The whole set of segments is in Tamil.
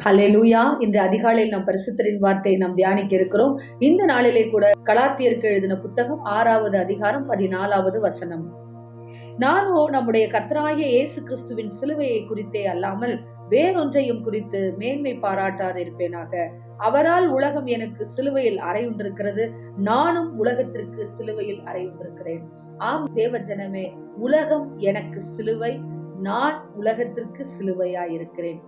ஹல்லேலூயா. இன்று அதிகாலையில் நாம் பரிசுத்தரின் வார்த்தையை நாம் தியானிக்க இருக்கிறோம். இந்த நாளிலே கூட கலாத்தியருக்கு எழுதின புத்தகம் 6வது அதிகாரம் 14வது வசனம். நானோ நம்முடைய கர்த்தராகிய இயேசு கிறிஸ்துவின் சிலுவையை குறித்தே அல்லாமல் வேறொன்றையும் குறித்து மேன்மை பாராட்டாதிருப்பேனாக. அவரால் உலகம் எனக்கு சிலுவையில் அறையுண்டிருக்கிறது, நானும் உலகத்திற்கு சிலுவையில் அறையுண்டிருக்கிறேன். ஆம் தேவ ஜனமே, உலகம் எனக்கு சிலுவை, நான் உலகத்திற்கு சிலுவையாயிருக்கிறேன்.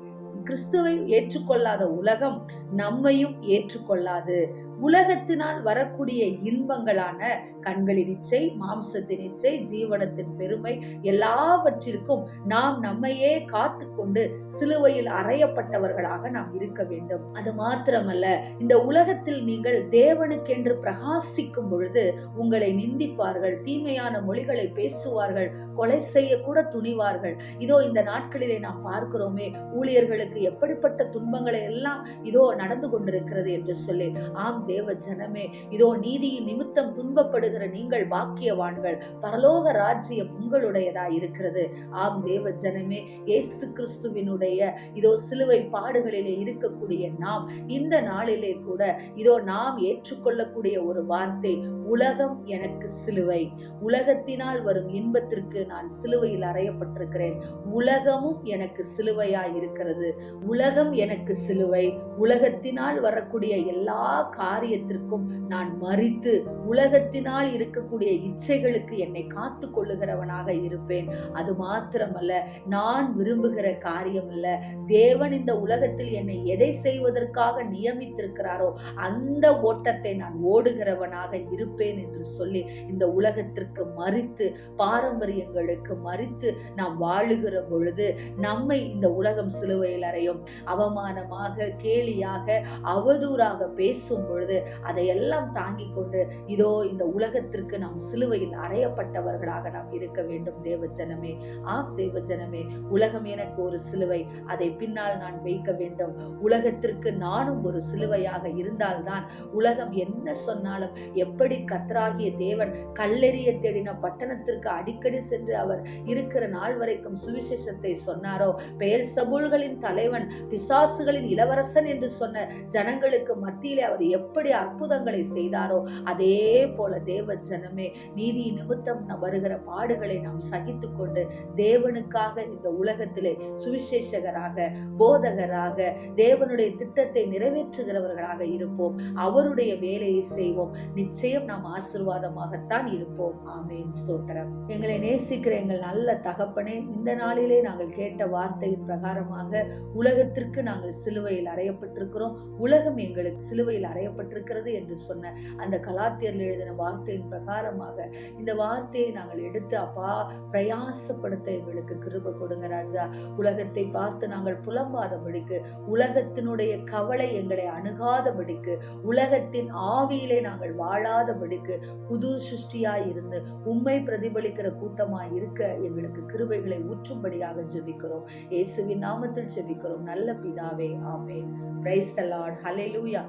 கிறிஸ்துவை ஏற்றுக்கொள்ளாத உலகம் நம்மையும் ஏற்றுக்கொள்ளாது. உலகத்தினால் வரக்கூடிய இன்பங்களான கண்களின் இச்சை, மாம்சத்தின் இச்சை, ஜீவனத்தின் பெருமை எல்லாவற்றிற்கும் நாம் நம்மையே காத்து கொண்டு சிலுவையில் அறையப்பட்டவர்களாக நாம் இருக்க வேண்டும். அது மாத்திரமல்ல, இந்த உலகத்தில் நீங்கள் தேவனுக்கென்று பிரகாசிக்கும் பொழுது உங்களை நிந்திப்பார்கள், தீமையான மொழிகளை பேசுவார்கள், கொலை செய்ய கூட துணிவார்கள். இதோ இந்த நாட்களிலே நாம் பார்க்கிறோமே, ஊழியர்களுக்கு எப்படிப்பட்ட துன்பங்களை எல்லாம் இதோ நடந்து கொண்டிருக்கிறது என்று சொல்லி. ஆம் தேவ ஜனமே, இதோ நீதியின் நிமித்தம் துன்பப்படுகிற நீங்கள் பாக்கியவான்கள், பரலோக ராஜ்யம் உங்களுடையதாய் இருக்கிறது. ஆம் தேவ ஜனமே, இயேசு கிறிஸ்துவினுடைய இதோ சிலுவை பாடுகளிலே இருக்கக்கூடிய நாம் இந்த நாளிலே கூட இதோ நாம் ஏற்றுக்கொள்ளக்கூடிய ஒரு வார்த்தை, உலகம் எனக்கு சிலுவை, உலகத்தினால் வரும் இன்பத்திற்கு நான் சிலுவையில் அறையப்பட்டிருக்கிறேன், உலகமும் எனக்கு சிலுவையாய் இருக்கிறது. உலகம் எனக்கு சிலுவை, உலகத்தினால் வரக்கூடிய எல்லா காரியத்திற்கும் நான் மரித்து உலகத்தினால் இருக்கக்கூடிய இச்சைகளுக்கு என்னை காத்து கொள்ளுகிறவனாக இருப்பேன். அது மாத்திரமல்ல, நான் விரும்புகிற காரியம் அல்ல, தேவன் இந்த உலகத்தில் என்னை எதை செய்வதற்காக நியமித்திருக்கிறாரோ அந்த ஓட்டத்தை நான் ஓடுகிறவனாக இருப்பேன் என்று சொல்லி இந்த உலகத்திற்கு மரித்து, பாரம்பரியங்களுக்கு மரித்து நாம் வாழுகிற பொழுது நம்மை இந்த உலகம் சிலுவையில் அறையும். அவமானமாக, கேலியாக, அவதூறாக பேசும் பொழுது அதையெல்லாம் தாங்கிக் கொண்டு இதோ இந்த உலகத்திற்கு நாம் சிலுவையில் அறையப்பட்டவர்களாக நாம் இருக்க வேண்டும். தேவ ஜனமே, ஆம் தேவ ஜனமே, உலகம் எனக்கு ஒரு சிலுவை, அதை பின்னால் நான் வைக்க வேண்டும். உலகத்திற்கு நானும் ஒரு சிலுவையாக இருந்தால்தான் உலகம் என்ன சொன்னாலும், எப்படி கர்த்தராகிய தேவன் கல்லெறிய தேடின பட்டணத்திற்கு அடிக்கடி சென்று அவர் இருக்கிற நாள் வரைக்கும் சுவிசேஷத்தை சொன்னாரோ, பெயர்செபூல்களின் தலைவன், பிசாசுகளின் இளவரசன் என்று சொன்ன ஜனங்களுக்கு மத்தியிலே அவர் எப்படி அற்புதங்களை செய்தாரோ, அதே போல தேவ ஜனமே, நீதி நிமித்தம் வருகிற பாடுகளை நாம் சகித்து கொண்டு தேவனுக்காக இந்த உலகத்திலே சுவிசேஷகராக, போதகராக, தேவனுடைய திட்டத்தை நிறைவேற்றுகிறவர்களாக இருப்போம். அவருடைய வேலையை செய்வோம். நிச்சயம் நாம் ஆசீர்வாதமாகத்தான் இருப்போம். ஆமென். ஸ்தோத்திரம். எங்களை நேசிக்கிற எங்கள் நல்ல தகப்பனே, இந்த நாளிலே நாங்கள் கேட்ட வார்த்தையின் பிரகாரமாக உலகத்திற்கு நாங்கள் சிலுவையில் அறையப்பட்டிருக்கிறோம், உலகம் எங்களுக்கு சிலுவையில் அறையப்பட்டிருக்கிறது என்று சொன்ன அந்த கலாத்தியரில் எழுதின வார்த்தையின் பிரகாரமாக இந்த வார்த்தையை நாங்கள் எடுத்து அப்பா பிரயாசப்படுத்த எங்களுக்கு கிருபை கொடுங்க ராஜா. உலகத்தை பார்த்து நாங்கள் புலம்பாதபடிக்கு, உலகத்தினுடைய கவலை எங்களை அணுகாதபடிக்கு, உலகத்தின் ஆவியிலே நாங்கள் வாழாதபடிக்கு புது சிருஷ்டியாய் இருந்து உம்மை பிரதிபலிக்கிற கூட்டமாய் இருக்க எங்களுக்கு கிருபைகளை ஊற்றும்படியாக ஜெபிக்கிறோம். இயேசுவின் நாமத்தில் ஜெபிக்கிறோம் நல்ல பிதாவே. Amen. Praise the Lord. Hallelujah.